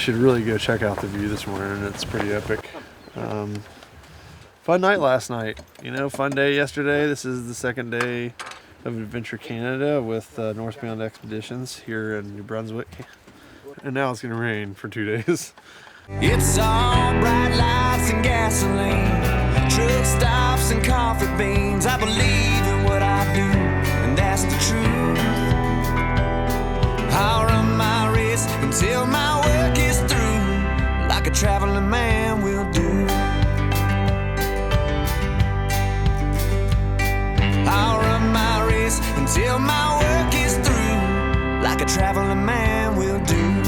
Should really go check out the view this morning. It's pretty epic. Fun night last night. You know, fun day yesterday. This is the second day of Adventure Canada with Northbound Expeditions here in New Brunswick. And now it's going to rain for 2 days. It's all bright lights and gasoline, truck stops and coffee beans. I believe in what I do, and that's the truth. I'll run my race until my work is through, like a traveling man will do. I'll run my race until my work is through, like a traveling man will do.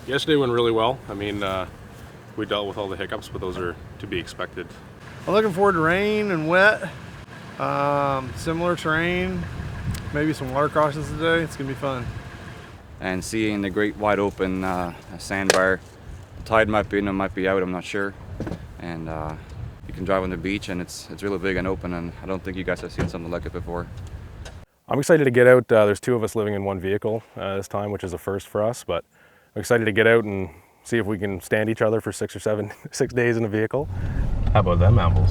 Yesterday went really well. I mean, we dealt with all the hiccups, but those are to be expected. I'm looking forward to rain and wet. Similar terrain, maybe some water crossings today. It's gonna be fun. And seeing the great wide open sandbar. The tide might be in, it might be out, I'm not sure. And you can drive on the beach, and it's really big and open, and I don't think you guys have seen something like it before. I'm excited to get out. There's 2 of us living in one vehicle this time, which is a first for us, but I'm excited to get out and see if we can stand each other for 6 days in a vehicle. How about them apples?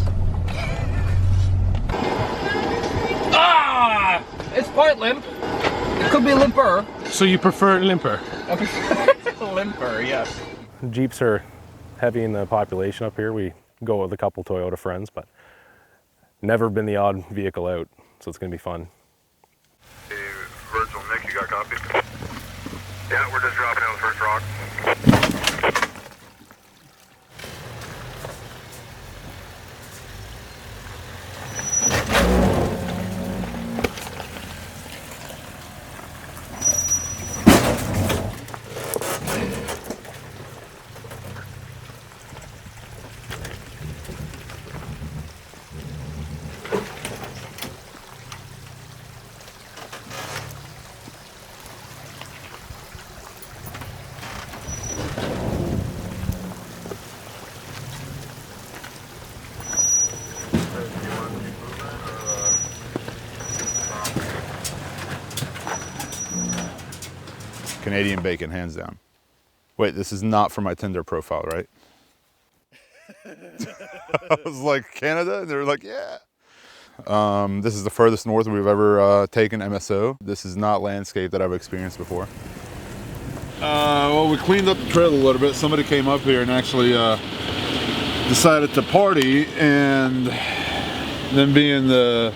Ah! It's quite limp. It could be limper. So you prefer limper? I prefer limper, yes. Jeeps are heavy in the population up here. We go with a couple Toyota friends, but never been the odd vehicle out, so it's gonna be fun. Hey, Virgil, Nick, you got copy? Yeah, we're just dropping down the first rock. Canadian bacon, hands down. Wait, this is not for my Tinder profile, right? I was like, Canada? And they were like, yeah. This is the furthest north we've ever taken MSO. This is not landscape that I've experienced before. Well, we cleaned up the trail a little bit. Somebody came up here and actually decided to party, and then being the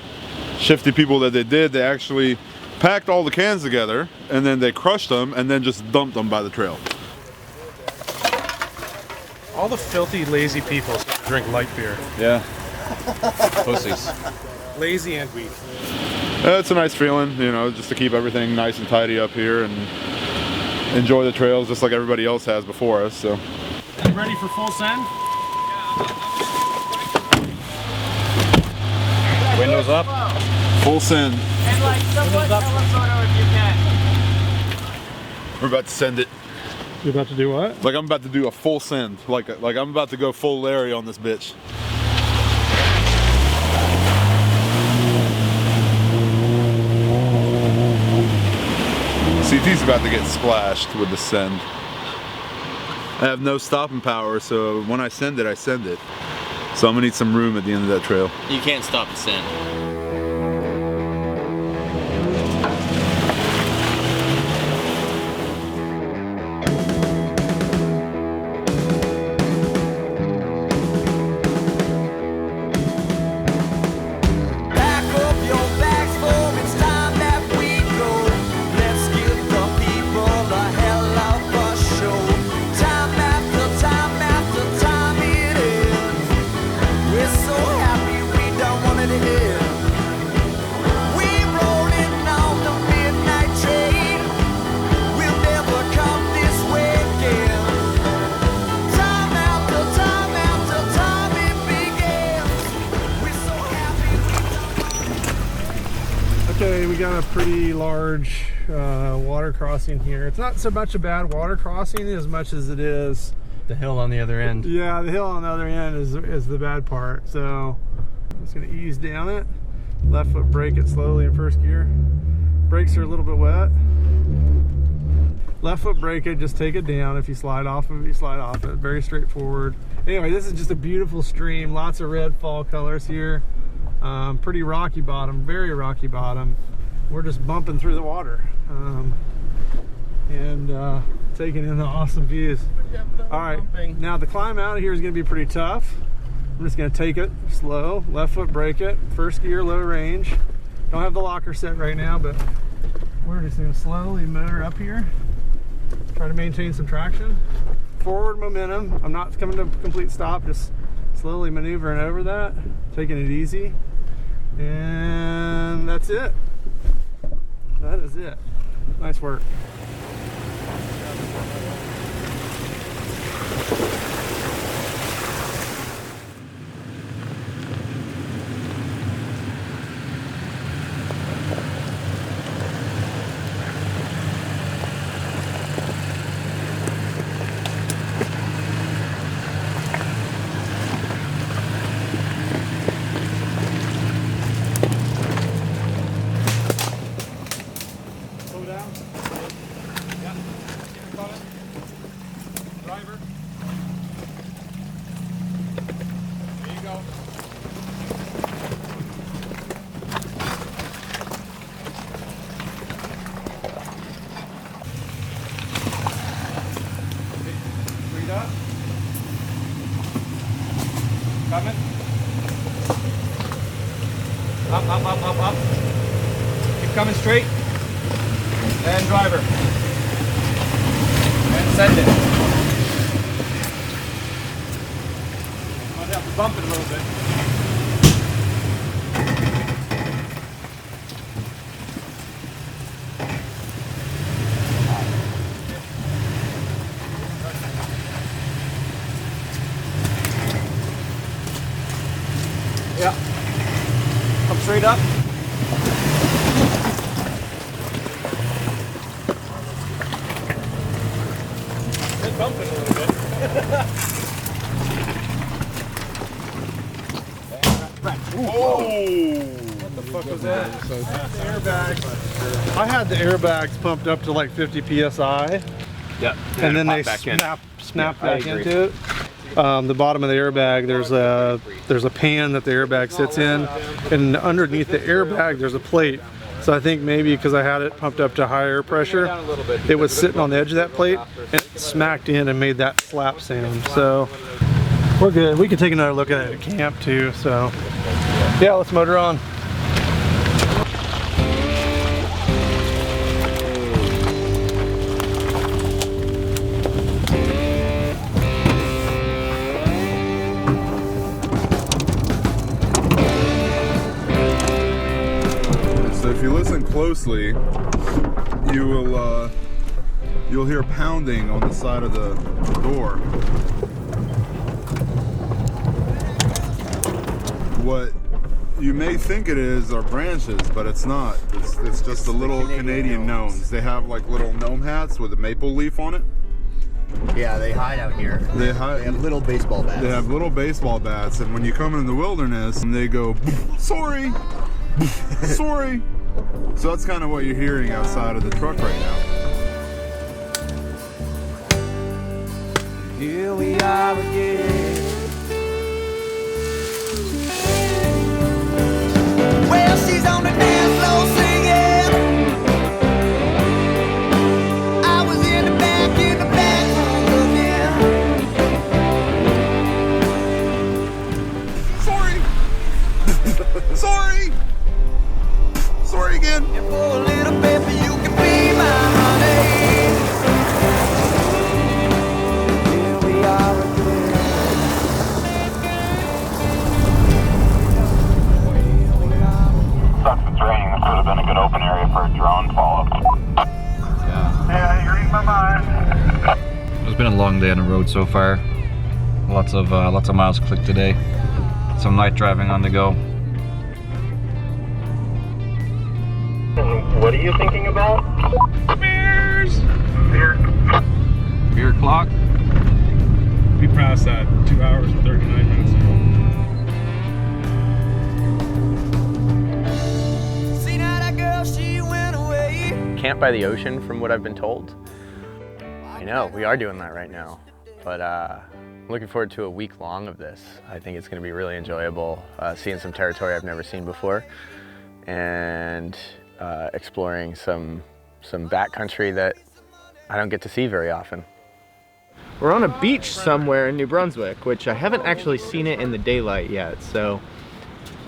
shifty people that they did, they actually packed all the cans together, and then they crushed them and then just dumped them by the trail. All the filthy, lazy people drink light beer. Yeah. Pussies. Lazy and weak. It's a nice feeling, you know, just to keep everything nice and tidy up here and enjoy the trails just like everybody else has before us. So. You ready for full send? Windows up. Full send. And like somewhat tell a photo if you can. We're about to send it. You're about to do what? Like I'm about to do a full send. Like I'm about to go full Larry on this bitch. CT's about to get splashed with the send. I have no stopping power, so when I send it, I send it. So I'm gonna need some room at the end of that trail. You can't stop the send. Okay, we got a pretty large water crossing here. It's not so much a bad water crossing as much as it is The hill on the other end. Yeah, the hill on the other end is the bad part. So Just gonna ease down it. Left foot brake it slowly in first gear. Brakes are a little bit wet. Left foot brake it, just take it down. If you slide off of it, you slide off it. Very straightforward. Anyway, this is just a beautiful stream. Lots of red fall colors here. Pretty rocky bottom, very rocky bottom. We're just bumping through the water. And taking in the awesome views. All right, now the climb out of here is gonna be pretty tough. I'm just gonna take it slow, left foot brake it, first gear, low range. Don't have the locker set right now, but we're just gonna slowly motor up here. Try to maintain some traction. Forward momentum. I'm not coming to a complete stop, just slowly maneuvering over that, taking it easy. And that's it. That is it. Nice work. Coming. Up. Keep coming straight. And driver. And send it. Might have to bump it a little bit. Yeah. Come straight up. It's bumping a little bit. What the fuck was that? Airbags. I had the airbags pumped up to like 50 psi. Yeah. And then they snap back into it. The bottom of the airbag, there's a pan that the airbag sits in, and underneath the airbag there's a plate. So I think maybe because I had it pumped up to higher pressure, it was sitting on the edge of that plate and it smacked in and made that slap sound. So we're good. We could take another look at it at camp too. So yeah, let's motor on. If you listen closely, you'll hear pounding on the side of the door. What you may think it is are branches, but it's not. It's just the little Canadian gnomes. They have like little gnome hats with a maple leaf on it. Yeah, they hide out here. They have little baseball bats. They have little baseball bats, and when you come in the wilderness, they go, sorry, sorry. So that's kind of what you're hearing outside of the truck right now. Here we are again. Well, she's on the dance floor singing. I was in the back looking. Sorry! Sorry again! And for a little baby, you can be my honey. Here we are again. Sucks it's raining. This would have been a good open area for a drone follow-up. Yeah, you're reading my mind. It's been a long day on the road so far. Lots of miles clicked today. Some night driving on the go. What are you thinking about? Beers! Beer clock. We passed that 2 hours and 39 minutes ago. camp by the ocean from what I've been told. I know, we are doing that right now. But looking forward to a week long of this. I think it's going to be really enjoyable, seeing some territory I've never seen before, and exploring some backcountry that I don't get to see very often. We're on a beach somewhere in New Brunswick, which I haven't actually seen it in the daylight yet, so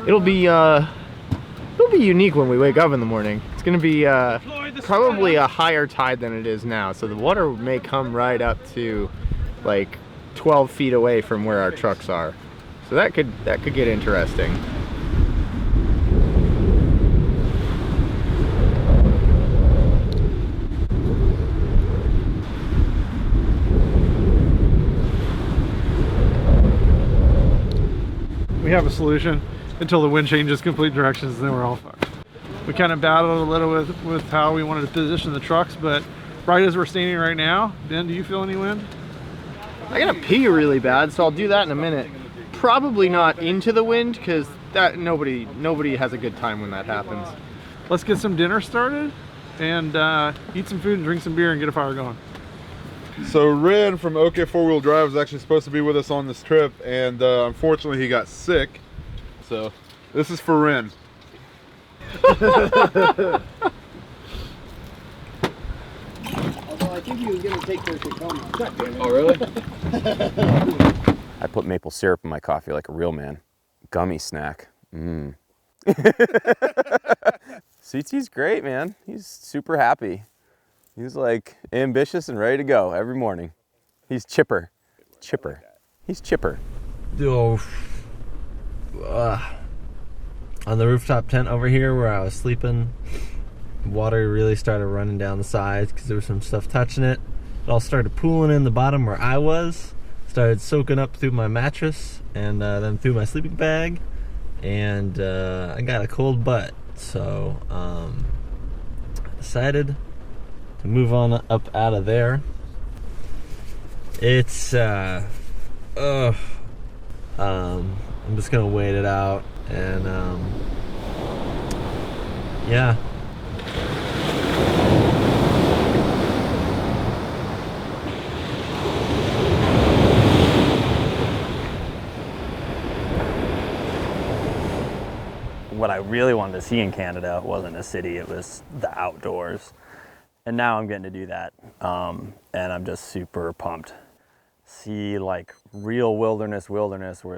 it'll be unique when we wake up in the morning. It's going to be probably a higher tide than it is now, so the water may come right up to like 12 feet away from where our trucks are. So that could get interesting. We have a solution until the wind changes complete directions, and then we're all fucked. We kind of battled a little with how we wanted to position the trucks, but right as we're standing right now, Ben, do you feel any wind? I gotta pee really bad, so I'll do that in a minute. Probably not into the wind, because that nobody has a good time when that happens. Let's get some dinner started and eat some food and drink some beer and get a fire going. So Ren from OK 4-Wheel Drive was actually supposed to be with us on this trip, and unfortunately he got sick. So this is for Ren. Although I think he was going to take their Tacoma. Oh, really? I put maple syrup in my coffee like a real man. Gummy snack. CT's great, man. He's super happy. He's like ambitious and ready to go every morning. He's chipper. He's chipper. On the rooftop tent over here where I was sleeping, water really started running down the sides because there was some stuff touching it. It all started pooling in the bottom where I was, started soaking up through my mattress and then through my sleeping bag, and I got a cold butt, so I decided to move on up out of there. It's I'm just gonna wait it out, and yeah. What I really wanted to see in Canada wasn't a city, it was the outdoors. And now I'm getting to do that, and I'm just super pumped. See like real wilderness where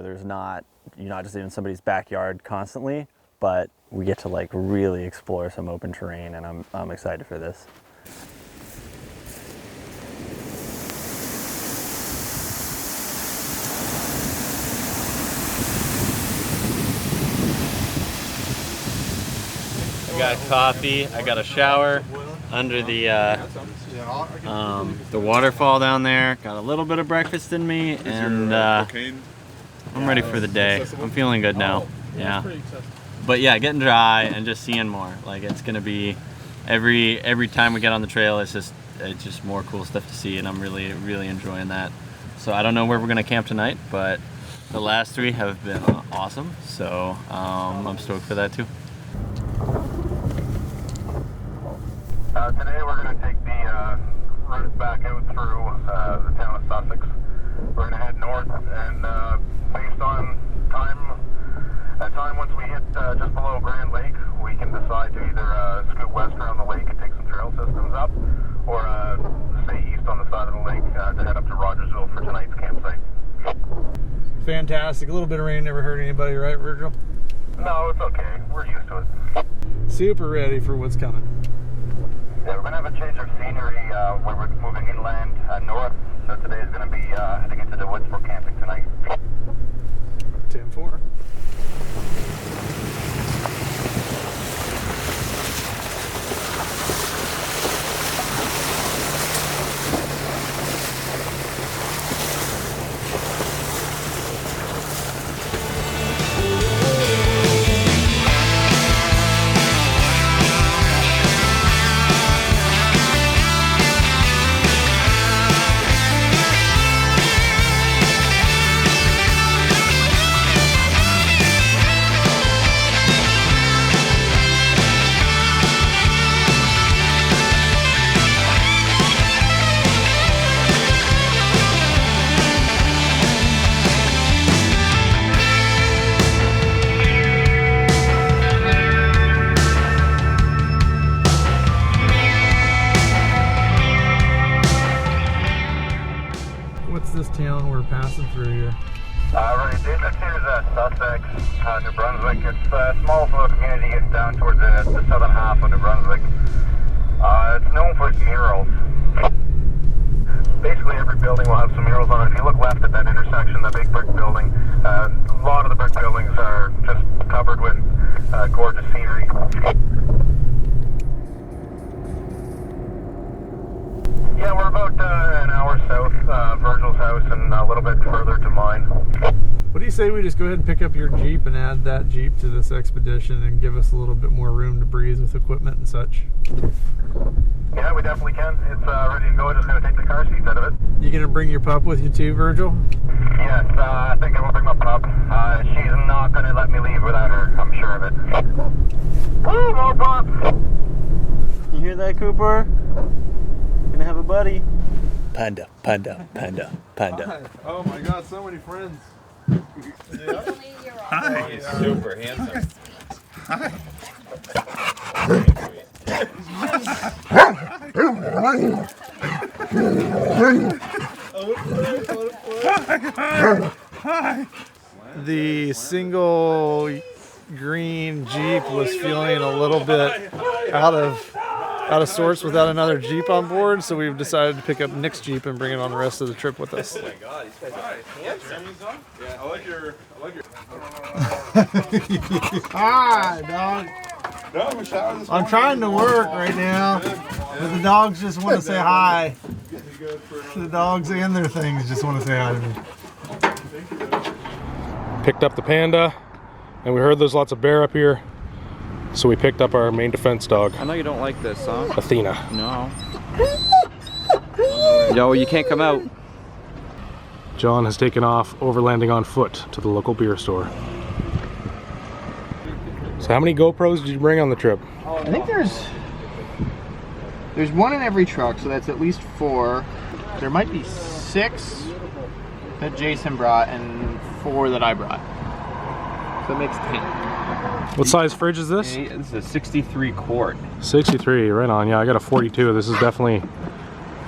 there's not, you're not just in somebody's backyard constantly, but we get to like really explore some open terrain, and I'm excited for this. I got coffee, I got a shower under the waterfall down there. Got a little bit of breakfast in me, and I'm ready for the day. I'm feeling good now. Yeah, but yeah, getting dry and just seeing more. Like it's gonna be every time we get on the trail, it's just more cool stuff to see, and I'm really enjoying that. So I don't know where we're gonna camp tonight, but the last three have been awesome. So I'm stoked for that too. Today we're going to take the route back out through the town of Sussex. We're going to head north, and based on time once we hit just below Grand Lake, we can decide to either scoot west around the lake and take some trail systems up, or stay east on the side of the lake to head up to Rogersville for tonight's campsite. Fantastic. A little bit of rain never hurt anybody, right, Virgil? No, it's okay. We're used to it. Super ready for what's coming. Yeah, we're going to have a change of scenery where we're moving inland north. So today is going to be heading into the woods for camping tonight. 10-4. this town we're passing through here? Right, this here is Sussex, New Brunswick. It's a small little community getting down towards the southern half of New Brunswick. It's known for its murals. Basically every building will have some murals on it. If you look left at that intersection, the big brick building, a lot of the brick buildings are just covered with gorgeous scenery. Yeah, we're about an hour south, Virgil's house, and a little bit further to mine. What do you say we just go ahead and pick up your Jeep and add that Jeep to this expedition and give us a little bit more room to breathe with equipment and such? Yeah, we definitely can. It's ready to go. Just going to take the car seats out of it. You going to bring your pup with you too, Virgil? Yes, I think I will bring my pup. She's not going to let me leave without her. I'm sure of it. Woo, more pup! You hear that, Cooper? Gonna have a buddy. Panda, panda, panda, panda. Hi. Oh my God, so many friends. Hi. He's super handsome. Hi. Hi. The single green Jeep was feeling a little bit out of sorts without another Jeep on board, so we've decided to pick up Nick's Jeep and bring it on the rest of the trip with us. Oh my God, these guys are handsome. Yeah, I like your. Hi, dog. I'm trying to work right now, but the dogs just want to say hi. The dogs and their things just want to say hi to me. Picked up the Panda, and we heard there's lots of bear up here, so we picked up our main defense dog. I know you don't like this, huh? Athena. No. Yo, you can't come out. John has taken off overlanding on foot to the local beer store. So how many GoPros did you bring on the trip? I think there's one in every truck, so that's at least 4. There might be 6 that Jason brought and 4 that I brought. So it makes 10. What size fridge is this? This is a 63 quart. 63, right on. Yeah, I got a 42. This is definitely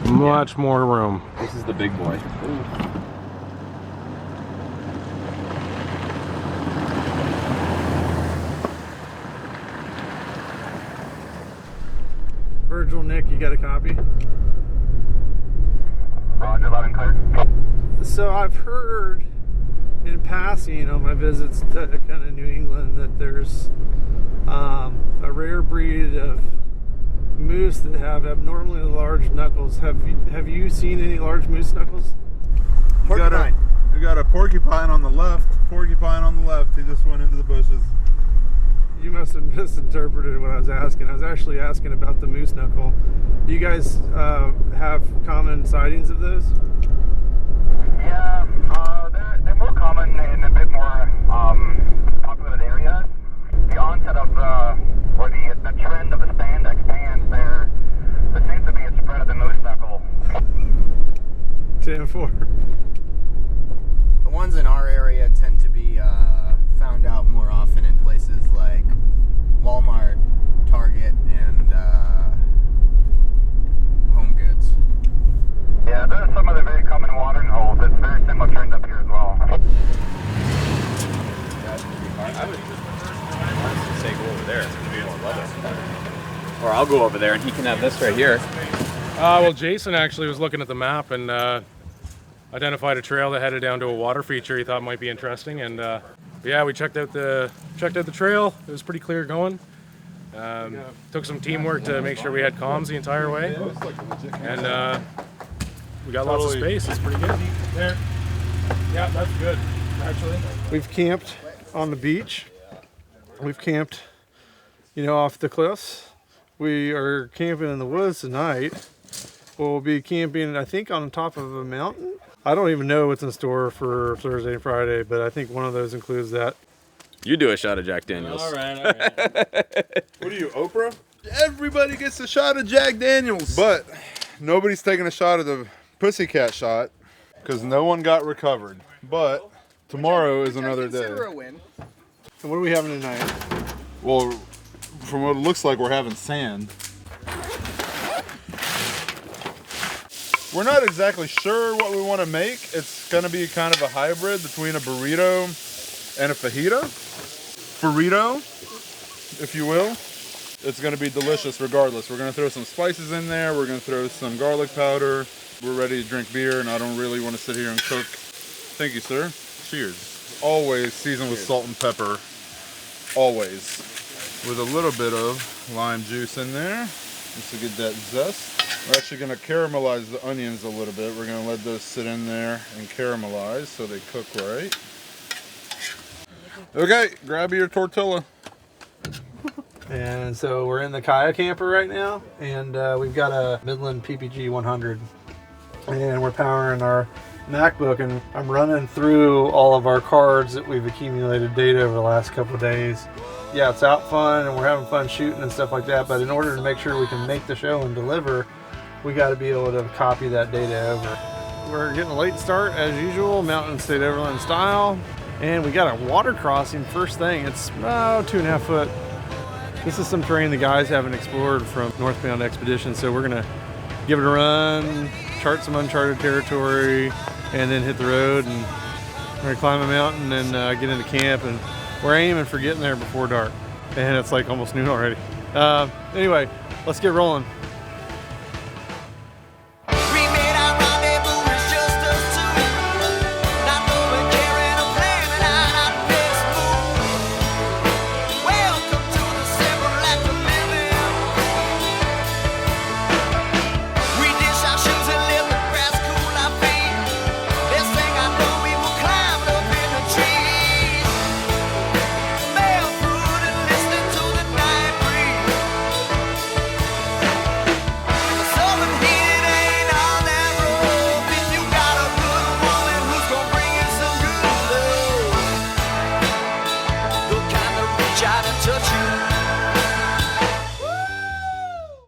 much more room. This is the big boy. Virgil, Nick, you got a copy? Roger, loud and clear. So I've heard in passing on my visits to kind of New England that there's a rare breed of moose that have abnormally large knuckles. Have you seen any large moose knuckles? You got a porcupine on the left. Porcupine on the left. He just went into the bushes. You must have misinterpreted what I was asking. I was actually asking about the moose knuckle. Do you guys have common sightings of those? Yeah, they're more common in a bit more populated areas. The onset of or the trend of the spandex pants, there seems to be a spread of the moose knuckle. 10-4. The ones in our area tend to be found out more often in places like Walmart, Target, and Home Goods. Yeah, there's some of the very common watering holes. It's very similar trend up here as well. I would say go over there. It's going to be more leather. Or I'll go over there and he can have this right here. Well, Jason actually was looking at the map and identified a trail that headed down to a water feature he thought might be interesting. And yeah, we checked out the trail. It was pretty clear going. Took some teamwork to make sure we had comms the entire way. And we got lots of space. It's pretty good. There. Yeah, that's good, actually. We've camped on the beach. We've camped, off the cliffs. We are camping in the woods tonight. We'll be camping, I think, on top of a mountain. I don't even know what's in store for Thursday and Friday, but I think one of those includes that. You do a shot of Jack Daniels. All right. What are you, Oprah? Everybody gets a shot of Jack Daniels. But nobody's taking a shot of the Pussycat shot because no one got recovered. But tomorrow is another day. A win. So what are we having tonight? Well, from what it looks like, we're having sand. We're not exactly sure what we want to make. It's going to be kind of a hybrid between a burrito and a fajita. Burrito, if you will. It's going to be delicious regardless. We're going to throw some spices in there. We're going to throw some garlic powder. We're ready to drink beer, and I don't really want to sit here and cook. Thank you, sir. Cheers. Always seasoned with salt and pepper. Always. With a little bit of lime juice in there, just to get that zest. We're actually going to caramelize the onions a little bit. We're going to let those sit in there and caramelize so they cook right. Okay, grab your tortilla. And so we're in the Kaya camper right now, and we've got a Midland PPG 100, and we're powering our MacBook, and I'm running through all of our cards that we've accumulated data over the last couple of days. Yeah, it's out fun, and we're having fun shooting and stuff like that, but in order to make sure we can make the show and deliver, we got to be able to copy that data over. We're getting a late start as usual, Mountain State Overland style, and we got a water crossing first thing. It's 2.5 foot. This is some terrain the guys haven't explored from Northbound Expedition, so we're gonna give it a run, chart some uncharted territory, and then hit the road, and we're gonna climb a mountain and get into camp, and we're aiming for getting there before dark, and it's like almost noon already. Anyway, let's get rolling.